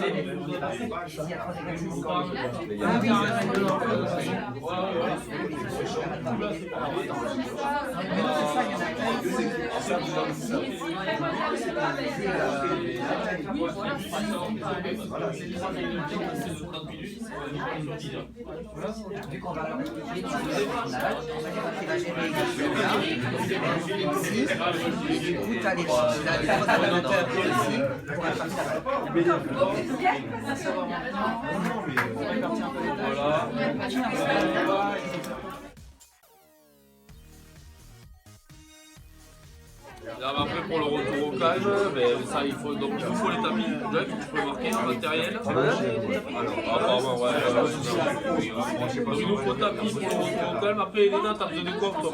Vu qu'on va tout aller Après pour le retour au calme, ben, ça, il faut donc il vous faut les tapis. Doug, tu peux marquer en matériel. Alors apparemment ouais. Donc il nous faut tapis pour le retour au calme. Après Elena, t'as besoin de quoi toi,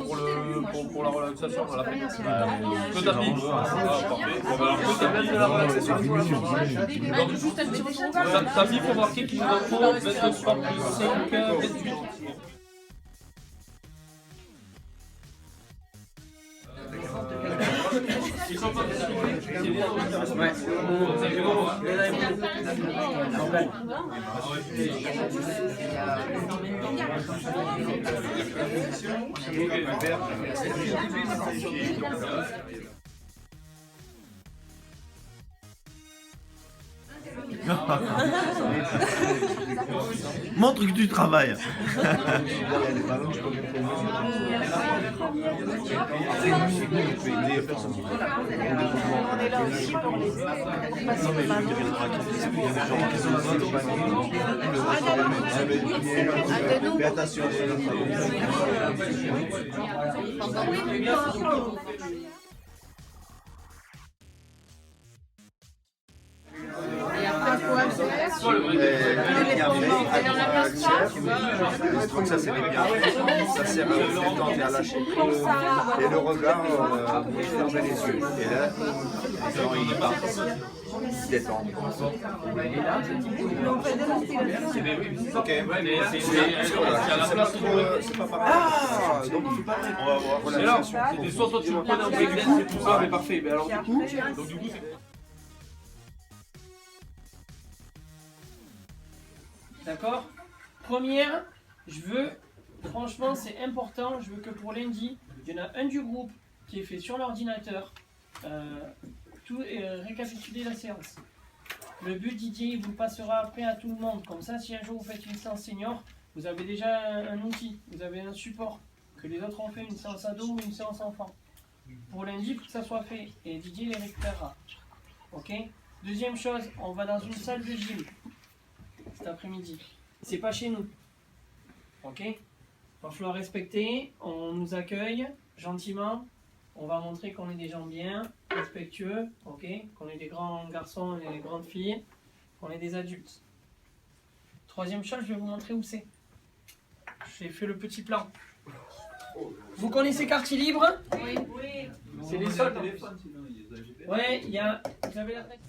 pour la relaxation à la fin? Que tapis. Parfait. Bon, alors que tapis de la relaxation. Donc tapis, il faut marquer qu'il nous en faut 23 plus 5, 28. Ils sont pas ouais. Montre que tu travailles. Fais attention. Donc ça c'est les biens. Ça sert à le détendre et à lâcher. Et le regard, fermer les yeux. Et là, il part. Détendre. Ok. C'est pas pareil. Ah, donc il faut pas. On va voir. Voilà. C'était soit toi tu le prenais en breakdance et tout ça, mais parfait. Mais alors du coup, c'est. D'accord? Première, je veux, franchement c'est important, je veux que pour lundi, il y en a un du groupe qui est fait sur l'ordinateur, récapituler la séance. Le but, Didier, il vous le passera après à tout le monde. Comme ça, si un jour vous faites une séance senior, vous avez déjà un outil, vous avez un support, que les autres ont fait une séance ado ou une séance enfant. Pour lundi, pour que ça soit fait, et Didier les récupérera. Ok? Deuxième chose, on va dans une salle de gym cet après-midi. C'est pas chez nous. Ok? Il va falloir respecter, on nous accueille gentiment, on va montrer qu'on est des gens bien, respectueux, ok? Qu'on est des grands garçons et des grandes filles, qu'on est des adultes. Troisième chose, je vais vous montrer où c'est. J'ai fait le petit plan. Vous connaissez Quartier Libre? Oui. C'est les soldes. Ouais, il y a. Vous avez la tête.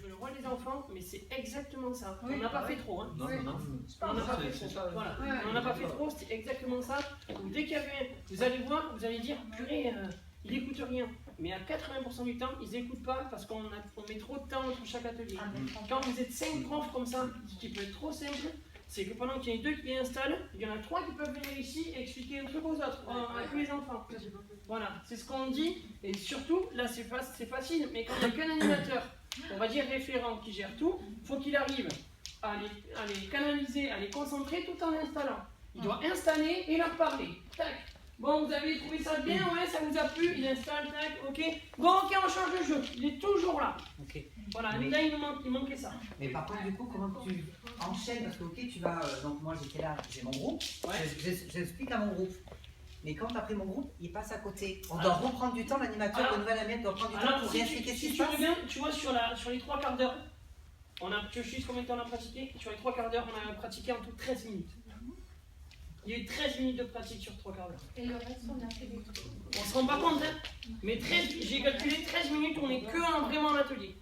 Le roi des enfants, mais c'est exactement ça. On n'a pas fait trop, hein. Non. On n'a pas fait trop. Voilà. On n'a pas fait trop, c'est exactement ça. Donc, dès qu'il y avait, vous allez voir, vous allez dire, purée, il n'écoute rien. Mais à 80% du temps, ils n'écoutent pas parce qu'on met trop de temps entre chaque atelier. Quand vous êtes 5 profs comme ça, ce qui peut être trop simple, c'est que pendant qu'il y en a 2 qui installent, il y en a 3 qui peuvent venir ici et expliquer le truc aux autres, à tous les enfants. Voilà, c'est ce qu'on dit. Et surtout, là c'est facile, mais quand il n'y a qu'un animateur, on va dire référent qui gère tout, il faut qu'il arrive à les canaliser, à les concentrer tout en installant. Il doit installer et leur parler. Tac. Bon, vous avez trouvé ça bien, ouais, ça vous a plu, il installe, tac, ok. Bon, ok, on change de jeu, il est toujours là. Ok. Voilà, mais là, il manquait ça. Mais par contre, du coup, comment tu enchaînes? Parce que, ok, tu vas. Donc, moi, j'étais là, j'ai mon groupe, j'explique à mon groupe. Mais quand après mon groupe, il passe à côté. On doit reprendre du temps, l'animateur, le nouvel ami doit prendre du temps pour bien expliquer ce qui se passe. Tu vois, sur les 3 quarts d'heure, tu sais combien de temps on a pratiqué? Sur les 3 quarts d'heure, on a pratiqué en tout 13 minutes. Il y a eu 13 minutes de pratique sur 3 quarts d'heure. Et le reste, on a fait des trucs. On se rend pas compte, hein? Mais j'ai calculé 13 minutes, on n'est que vraiment en atelier.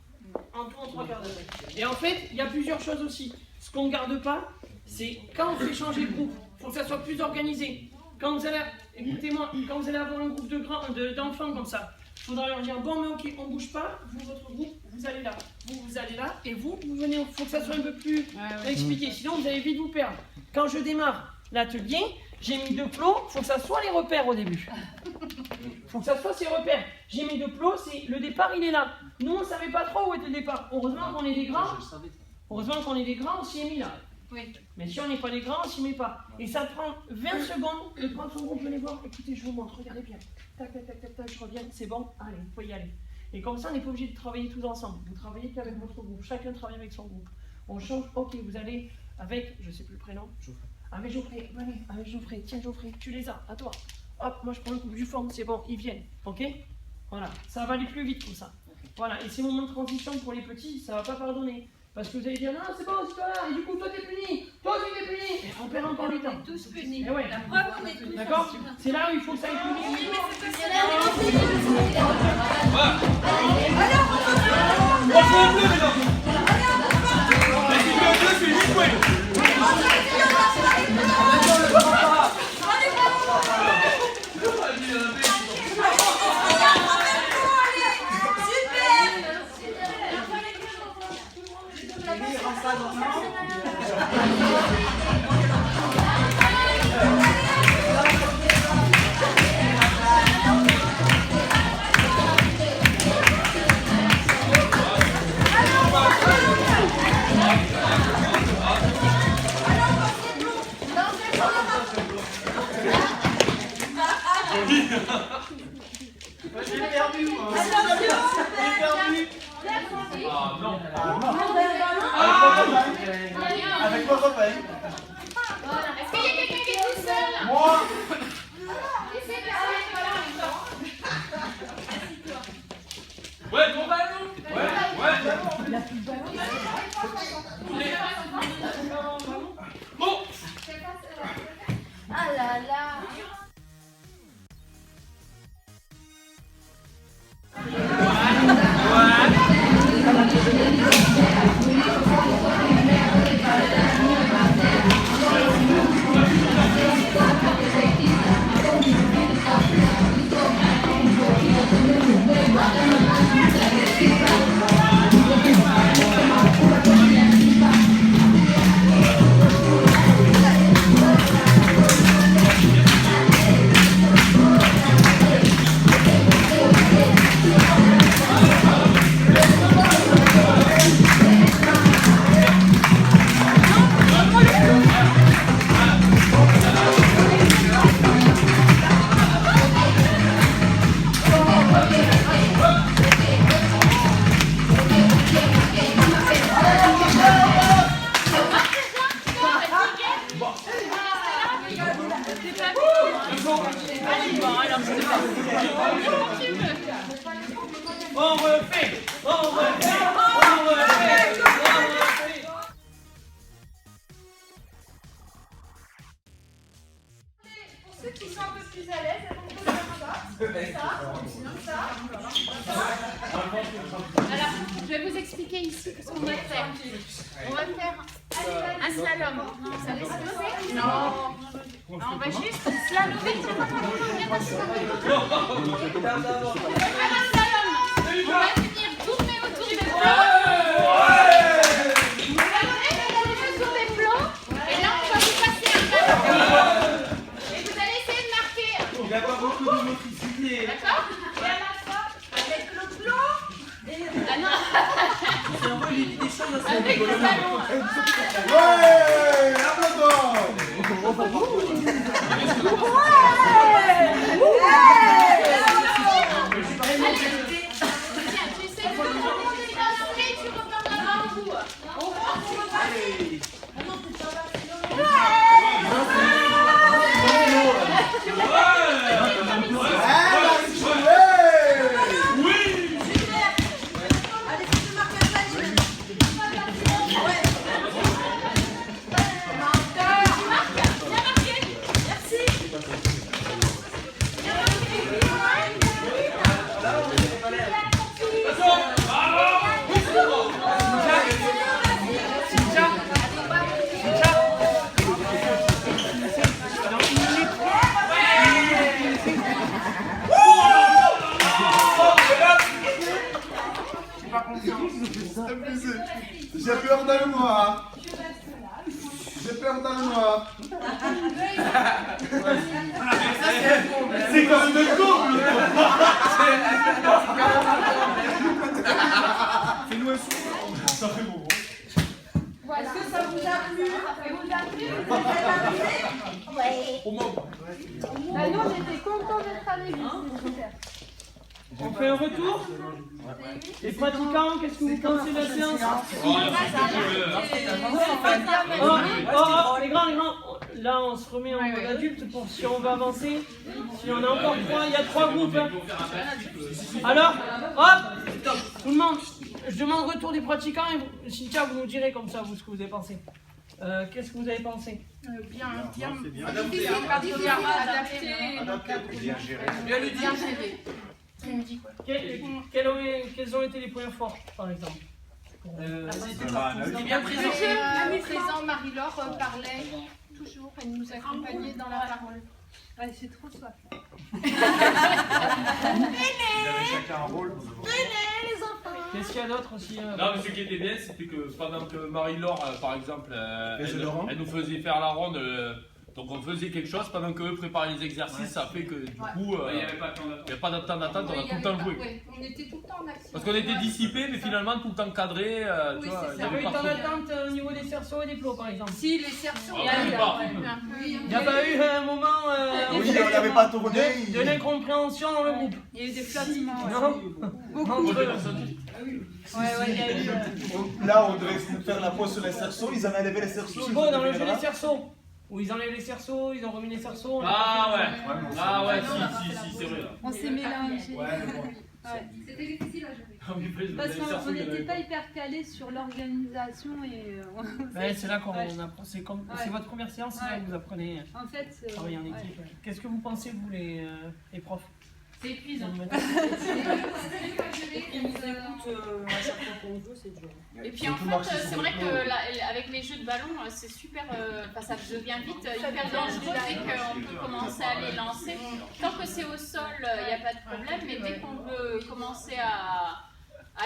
En tout, en 3 quarts d'heure. Et en fait, il y a plusieurs choses aussi. Ce qu'on ne garde pas, c'est quand on fait changer de groupe, il faut que ça soit plus organisé. Quand vous allez, écoutez-moi, quand vous allez avoir un groupe d'enfants comme ça, il faudra leur dire, bon mais ok, on bouge pas, vous, votre groupe, vous allez là, vous allez là, et vous venez, il faut que ça soit un peu plus expliqué, sinon vous allez vite vous perdre. Quand je démarre l'atelier, j'ai mis 2 plots, il faut que ça soit les repères au début. Il faut que ça soit ces repères. J'ai mis 2 plots, le départ il est là. Nous on ne savait pas trop où était le départ. Heureusement qu'on est des grands, on s'y est mis là. Oui. Mais si on n'est pas des grands, on s'y met pas. Et ça prend 20 secondes de prendre son groupe, venez voir, écoutez, je vous montre, regardez bien. Tac, tac, tac, tac, tac, je reviens, c'est bon, allez, vous pouvez y aller. Et comme ça, on n'est pas obligé de travailler tous ensemble. Vous travaillez qu'avec votre groupe, chacun travaille avec son groupe. On change, ok, vous allez avec, je ne sais plus le prénom. Avec Geoffrey, venez, avec Geoffrey, tiens Geoffrey, tu les as, à toi. Hop, moi je prends le coup du forme, c'est bon, ils viennent, ok? Voilà, ça va aller plus vite comme ça. Voilà, et ces moments de transition pour les petits, ça ne va pas pardonner. Parce que vous allez dire, non, c'est bon, c'est toi là, et du coup, toi t'es puni, toi aussi t'es puni. Et on perd encore du temps. On est tous punis. Et ouais. La preuve, on est tous. D'accord? C'est là où il faut que ça aille plus vite. Oui, mais c'est parce que Avec quoi copain? est-ce qu'il y a quelqu'un qui est tout seul? Moi. Qui c'est qui est Ouais, ton ballon. Ouais. Bon. Ah là là. On refait. Pour ceux qui sont un peu plus à l'aise, elles vont faire ça. Alors, je vais vous expliquer ici ce qu'on va faire. On va faire un slalom. Vous savez ce que c'est? Non. On va juste slalomer. Viens d'un slalom. On va faire un slalom. On va venir tourner autour des plots. On va tourner autour des plots. Et là, on va vous passer un ballon. Et vous allez essayer de marquer. Il n'y a pas beaucoup de motricité. D'accord? Et à la fois, avec le plot. Ah non. C'est un peu l'idée des choses assez Avec le ballon. Ouais, applaudissements. Tiens, tu sais, tu remontes dans l'entrée, tu repars là-bas au bout. Allez. Bien marqué. Merci. Bien marqué. Abusé. J'ai peur dans le noir. J'ai peur dans le noir. C'est comme de couple. Fais-nous un sourire. Ça fait bon. Voilà. Est-ce que ça vous a plu? Ça vous a plu? Vous êtes arrivés? Oui. Bah, nous, on était contents d'être avec vous. On fait un retour. Les pratiquants, qu'est-ce que vous pensez de la séance? Les grands, là on se remet en mode adulte pour si on veut avancer. Si on a encore trois, il y a 3 groupes. Hein. Alors, hop, tout le monde, je demande retour des pratiquants et vous, Cynthia, vous nous direz comme ça, vous, ce que vous avez pensé. Qu'est-ce que vous avez pensé? Bien, Adapté. Bien géré. bien géré. Quels ont été les points forts, par exemple? Bien présent, Marie-Laure parlait toujours, elle nous accompagnait dans la parole. C'est trop soif. Vous avez chacun un rôle. Qu'est-ce qu'il y a d'autre aussi? Non, mais ce qui était bien, c'était que pendant que Marie-Laure, par exemple, elle nous faisait faire la ronde, donc on faisait quelque chose pendant qu'eux préparaient les exercices, ça fait que du coup, il n'y avait pas de temps d'attente, on a tout le temps joué. On était tout le temps en action. Parce qu'on était dissipés, mais finalement tout le temps cadré. Tu vois, Il y avait eu temps d'attente au niveau des cerceaux et des plots, par exemple. Si, les cerceaux, il y a eu Il n'y a pas eu un moment Oui, on n'avait pas tourné. de l'incompréhension dans le groupe. il y a eu des flottements. Non. Il y a eu. Là, on devait faire la pause sur les cerceaux. Ils avaient enlevé les cerceaux. Thibaut, dans le jeu des cerceaux, où ils enlèvent les cerceaux, ils ont remis les cerceaux. Ah ouais, si, c'est vrai. Là. On s'est mélangé. C'était difficile à gérer. Parce qu'on n'était pas hyper calés sur l'organisation et. C'est là qu'on apprend. C'est votre première séance, c'est là que vous apprenez En fait, à travailler en équipe. Qu'est-ce que vous pensez, vous, les profs? C'est épuisant. Et puis en fait, c'est vrai que avec les jeux de ballon, c'est super, ça devient vite hyper dangereux dès qu'on peut commencer à les lancer. Tant que c'est au sol, il n'y a pas de problème, mais dès qu'on veut commencer à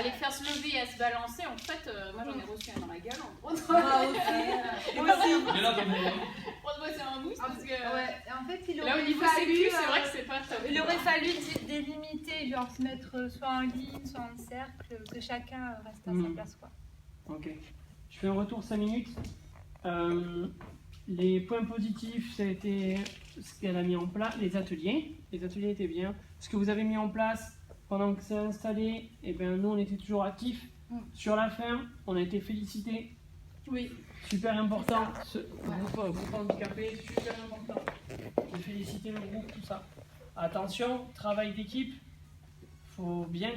les faire se lever et à se balancer, en fait, moi j'en ai reçu un dans la gueule, en gros. Mais là, Pour moi, c'est un mousse parce que en fait, il là, aurait au niveau fallu. sécu, c'est vrai que c'est pas top. Il aurait fallu délimiter, genre se mettre soit en ligne, soit en cercle, que chacun reste à sa place, quoi. Ok. Je fais un retour 5 minutes. Les points positifs, ça a été ce qu'elle a mis en place, les ateliers. Les ateliers étaient bien. Ce que vous avez mis en place pendant que c'est installé, et bien nous on était toujours actifs. Sur la fin, on a été félicités. Oui. Super important. Ce groupe handicapé, super important. De féliciter le groupe, tout ça. Attention, travail d'équipe. Faut bien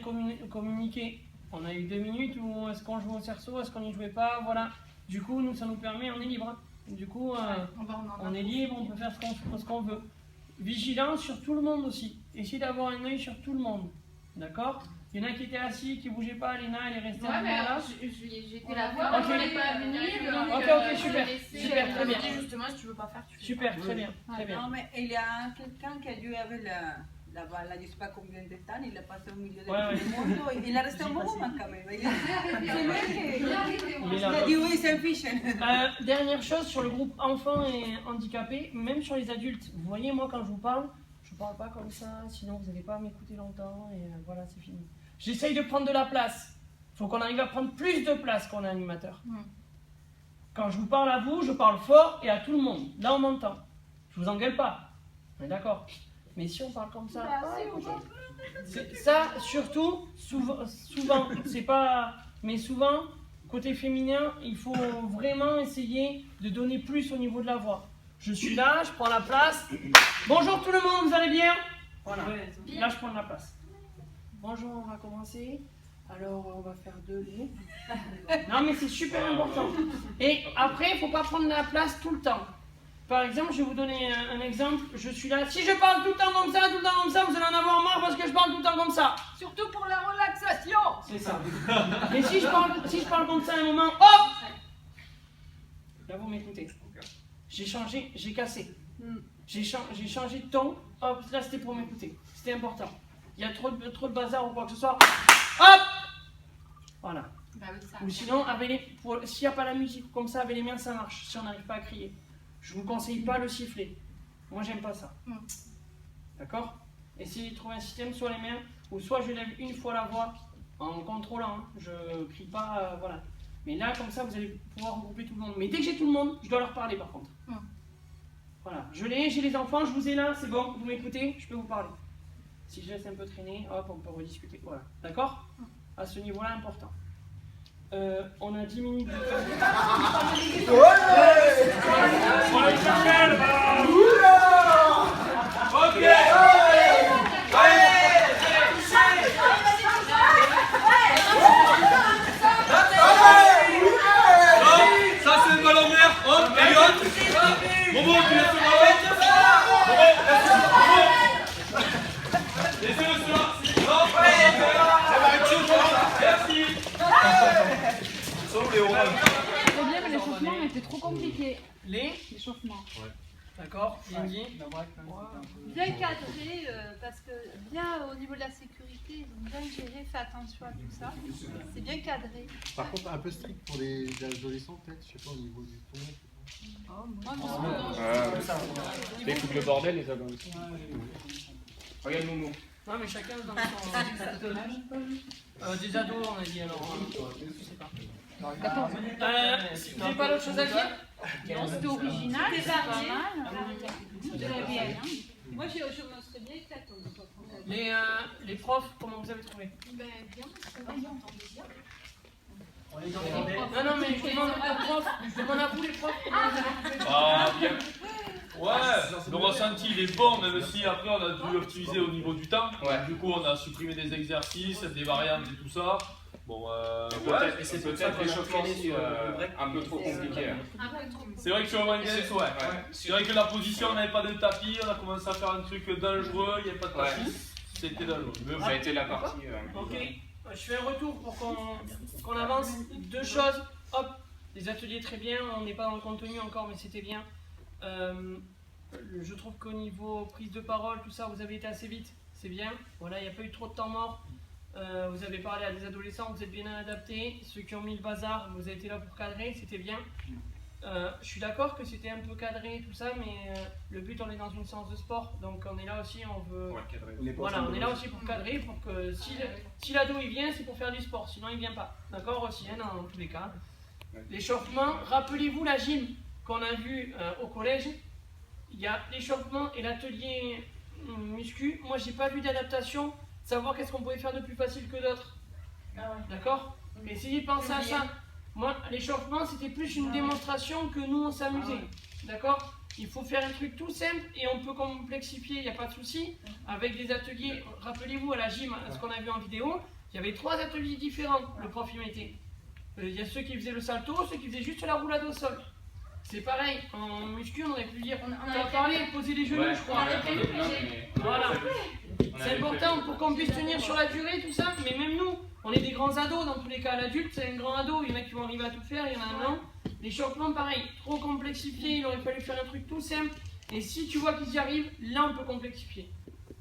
communiquer. On a eu 2 minutes où est-ce qu'on joue au cerceau, est-ce qu'on n'y jouait pas, voilà. Du coup, nous, ça nous permet, on est libre. Hein. Du coup, on est libre, on peut faire ce qu'on veut. Vigilant sur tout le monde aussi. Essayez d'avoir un œil sur tout le monde. D'accord? Il y en a qui étaient assis, qui ne bougeaient pas, Léna, elle est restée Ouais, mais là. j'étais là voir, Ok. je voulais pas venir. Donc, Ok, super. Super, très bien. Justement, si tu veux pas faire, tu fais. Super, très bien. Très bien. Non, mais il y a quelqu'un qui a joué avec la balle, je ne sais pas combien de temps, il a passé au milieu de tout le monde, il a resté un bon moment quand même. Il a dit oui, c'est un fiche. Dernière chose sur le groupe enfants et handicapés, même sur les adultes. Vous voyez, moi, quand je vous parle, je ne parle pas comme ça, sinon vous n'allez pas m'écouter longtemps et voilà, c'est fini. J'essaye de prendre de la place. Il faut qu'on arrive à prendre plus de place qu'on est animateur. Quand je vous parle à vous, je parle fort et à tout le monde. Là, on m'entend. Je vous engueule pas. On est d'accord. Mais si on parle comme ça, ça surtout, souvent, c'est pas, mais souvent, côté féminin, il faut vraiment essayer de donner plus au niveau de la voix. Je suis là, je prends la place. Bonjour tout le monde, vous allez bien? Voilà. Là, je prends la place. Bonjour, on va commencer. Alors, on va faire 2 minutes. Non, mais c'est super important. Et après, il ne faut pas prendre la place tout le temps. Par exemple, je vais vous donner un exemple. Je suis là. Si je parle tout le temps comme ça, tout le temps comme ça, vous allez en avoir marre parce que je parle tout le temps comme ça. Surtout pour la relaxation. C'est ça. Et si je parle comme ça à un moment, hop! Là, vous m'écoutez. J'ai changé, j'ai cassé. J'ai changé de ton. Hop, là, c'était pour m'écouter. C'était important. Il y a trop de bazar ou quoi que ce soit. Hop! Voilà. Bah oui, ça. Ou sinon, s'il n'y a pas la musique comme ça, avec les mains, ça marche. Si on n'arrive pas à crier. Je ne vous conseille pas le sifflet. Moi, j'aime pas ça. D'accord? Essayez de trouver un système, soit les mains, ou soit je lève une fois la voix en contrôlant. Hein. Je crie pas, voilà. Mais là, comme ça, vous allez pouvoir regrouper tout le monde. Mais dès que j'ai tout le monde, je dois leur parler par contre. Voilà. J'ai les enfants, je vous ai là, c'est bon, vous m'écoutez, je peux vous parler. Si je laisse un peu traîner, hop, on peut rediscuter. Voilà. D'accord? À ce niveau-là, important. On a 10 minutes de Ça c'est le ballon vert. Hop, Elliot. Bobo, tu laisses le ballon. Bobo, laissez-le cela. Non, merci. Sauf les oranges. Le problème, l'échauffement était trop compliqué. L'échauffement. D'accord, Cindy. Bien cadré, parce que bien au niveau de la sécurité, ils ont bien géré, fait attention à tout ça. C'est bien cadré. Par contre, un peu strict pour les adolescents, peut-être, je sais pas, au niveau du ton. Ils foutent le bordel, les adolescents. Regarde Momo. Non, mais chacun dans son des ados, on a dit alors. Je sais pas. Vous n'avez pas d'autre chose à dire? Non, c'était original, c'est pas mal. C'était bien. Moi, je me serais bien éclatée. Les profs, comment vous avez trouvé? Ben, bien, c'est bien, on entendait bien. Non, mais je demande aux profs, je demande à vous les profs, comment vous avez trouvé? Ah, bien. Ouais, le ressenti il est bon, même si après on a dû optimiser au niveau du temps. Ouais. Du coup, on a supprimé des exercices, des variantes et tout ça. Bon, peut-être l'échauffement un peu trop compliqué. C'est vrai que sur le Wanganes, c'est vrai que la position, on n'avait pas de tapis, on a commencé à faire un truc dangereux, il n'y avait pas de tapis. C'était dangereux. Ça a été la partie. Ok, je fais un retour pour qu'on avance. Deux choses, hop, les ateliers très bien, on n'est pas dans le contenu encore, mais c'était bien. Je trouve qu'au niveau prise de parole, tout ça, vous avez été assez vite, c'est bien. Voilà, il n'y a pas eu trop de temps mort. Vous avez parlé à des adolescents, vous êtes bien adaptés. Ceux qui ont mis le bazar, vous avez été là pour cadrer, c'était bien. Je suis d'accord que c'était un peu cadré, tout ça, mais le but, on est dans une séance de sport, donc on est là aussi, on veut. Voilà, on est là aussi pour cadrer, pour que si l'ado il vient, c'est pour faire du sport, sinon il vient pas. D'accord aussi, hein, dans tous les cas. L'échauffement, rappelez-vous la gym qu'on a vu au collège. Il y a l'échauffement et l'atelier muscu. Moi, j'ai pas vu d'adaptation. Savoir qu'est-ce qu'on pouvait faire de plus facile que d'autres. D'accord? Essayez de penser à ça. Moi, l'échauffement, c'était plus une démonstration que nous, on s'amusait. D'accord? Il faut faire un truc tout simple et on peut complexifier, il n'y a pas de souci. Avec des ateliers, rappelez-vous à la gym, ce qu'on a vu en vidéo, il y avait 3 ateliers différents, le prof y mettait. Il y a ceux qui faisaient le salto, ceux qui faisaient juste la roulade au sol. C'est pareil, en muscu, on aurait pu dire, on a parlé, poser les genoux, je crois. Voilà. C'est important pour qu'on puisse tenir sur la durée, tout ça, mais même nous, on est des grands ados, dans tous les cas, l'adulte c'est un grand ado, il y en a qui vont arriver à tout faire, il y en a un non. L'échauffement pareil, trop complexifié, il aurait fallu faire un truc tout simple, et si tu vois qu'ils y arrivent, là on peut complexifier.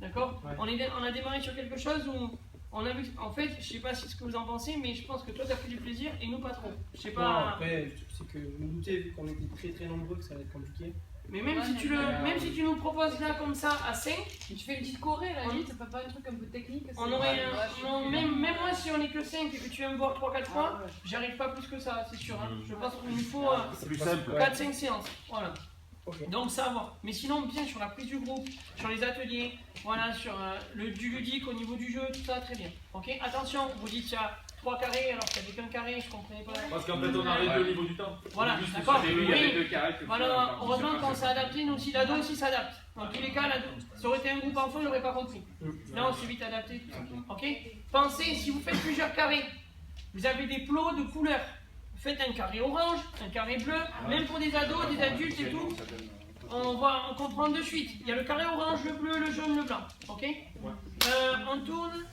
D'accord? On a démarré sur quelque chose où on a vu, en fait, je sais pas si ce que vous en pensez, mais je pense que toi t'as pris du plaisir et nous pas trop. Je sais pas. Non, après, c'est que vous me doutez, vu qu'on était très nombreux, que ça va être compliqué. Mais même si tu nous proposes là comme ça à 5, tu fais une petite choré là, ça peut pas un truc un peu technique. On aurait même moi si on est que 5 et que tu viens me voir 3-4 fois, j'arrive pas plus que ça, c'est sûr. Hein. Je pense qu'il nous faut 4-5 séances. Voilà. Okay. Donc ça va. Mais sinon bien sur la prise du groupe, sur les ateliers, voilà, sur du ludique au niveau du jeu, tout ça très bien. Ok, attention, vous dites qu'il y a 3 carrés alors qu'il n'y avait qu'un carré, je comprenais pas. Parce qu'en fait on arrive au niveau du temps. Voilà, d'accord. Voilà, heureusement qu'on s'est adapté, nous aussi, l'ado aussi s'adapte. Dans tous les cas, ça aurait été un groupe enfant, il n'aurait pas compris. Là on s'est vite adapté, tout ça. Ok. Pensez, si vous faites plusieurs carrés, vous avez des plots de couleurs. Faites un carré orange, un carré bleu, même pour des ados, des adultes et tout, on comprend de suite. Il y a le carré orange, le bleu, le jaune, le blanc. Ok. On tourne.